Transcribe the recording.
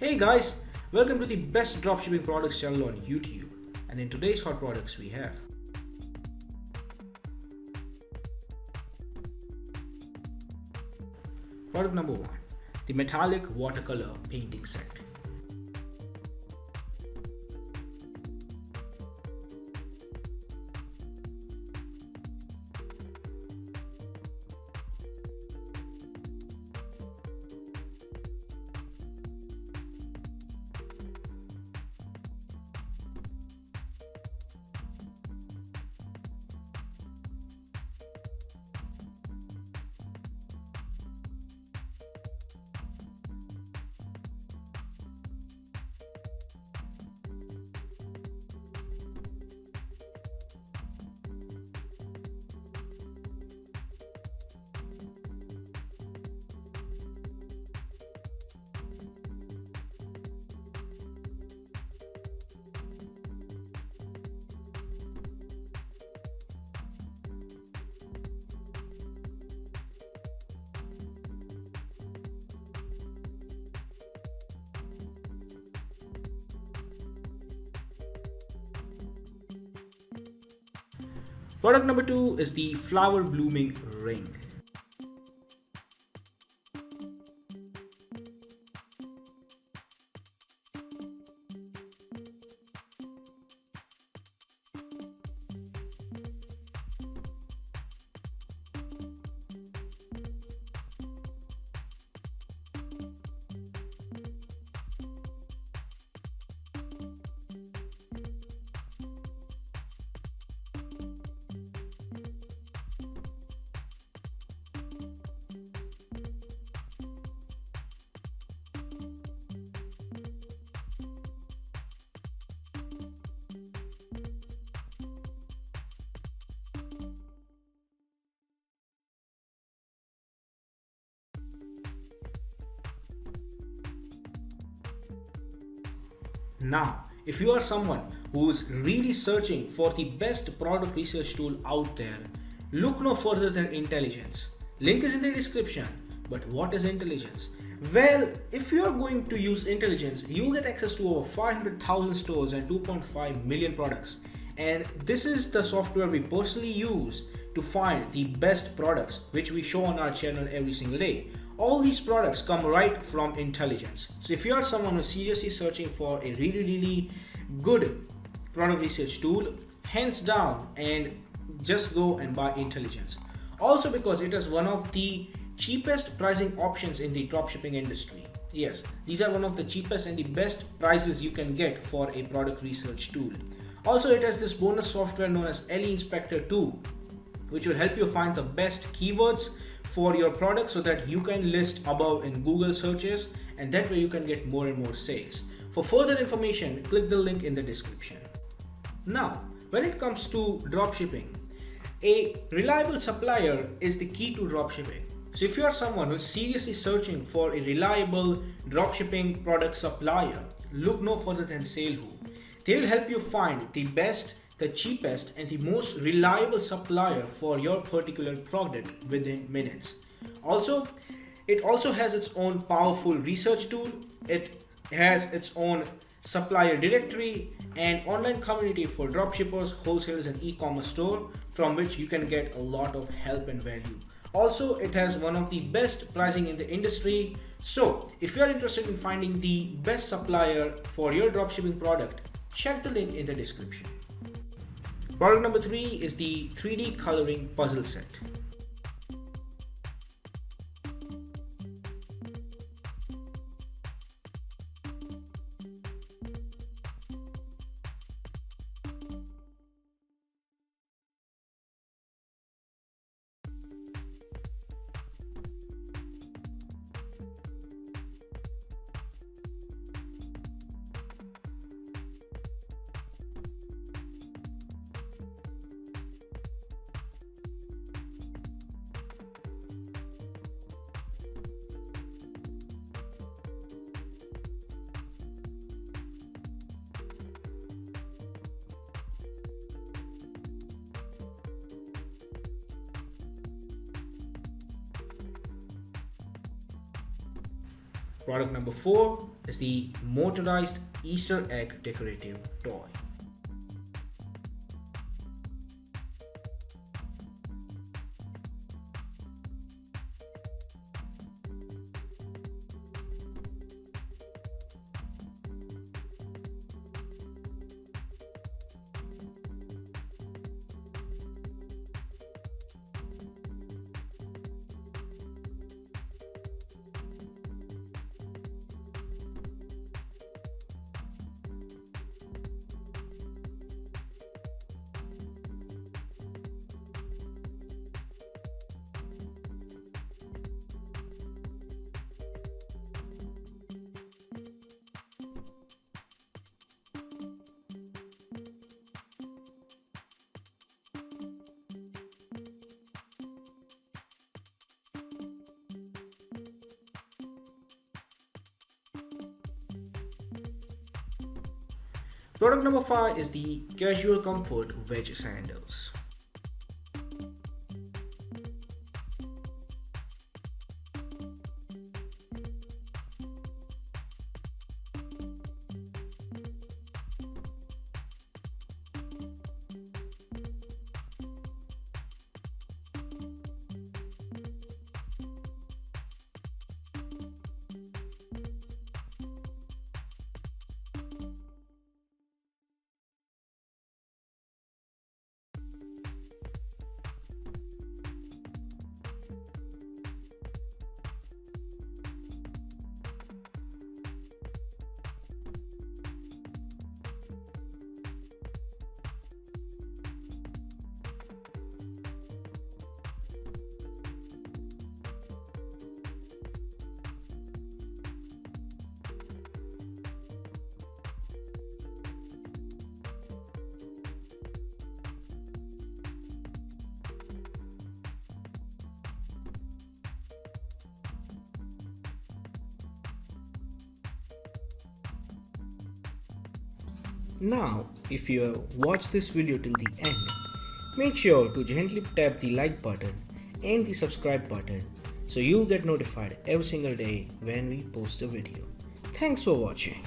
Hey guys, welcome to the best dropshipping products channel on YouTube. And in today's hot products we have product number 1, the metallic watercolor painting set. Product number 2 is the flower blooming ring. Now, if you are someone who's really searching for the best product research tool out there, look no further than Intelligence. Link is in the description. But what is Intelligence? Well, if you are going to use Intelligence, you will get access to over 500,000 stores and 2.5 million products. And this is the software we personally use to find the best products which we show on our channel every single day. All these products come right from Intelligence. So if you are someone who's seriously searching for a really good product research tool, hands down, and just go and buy Intelligence. Also because it is one of the cheapest pricing options in the dropshipping industry. Yes, these are one of the cheapest and the best prices you can get for a product research tool. Also, it has this bonus software known as LE Inspector 2, which will help you find the best keywords for your product so that you can list above in Google searches, and that way you can get more and more sales. For further information, click the link in the description. Now, when it comes to dropshipping, a reliable supplier is the key to dropshipping. So if you are someone who's seriously searching for a reliable dropshipping product supplier, look no further than SaleWho. They will help you find the best, the cheapest, and the most reliable supplier for your particular product within minutes. Also, it also has its own powerful research tool. It has its own supplier directory and online community for dropshippers, wholesalers, and e-commerce store from which you can get a lot of help and value. Also, it has one of the best pricing in the industry. So if you are interested in finding the best supplier for your dropshipping product, check the link in the description. Product number 3 is the 3D coloring puzzle set. Product number 4 is the motorized Easter egg decorative toy. Product number 5 is the casual comfort wedge sandals. Now, if you have watched this video till the end, make sure to gently tap the like button and the subscribe button so you'll get notified every single day when we post a video. Thanks for watching.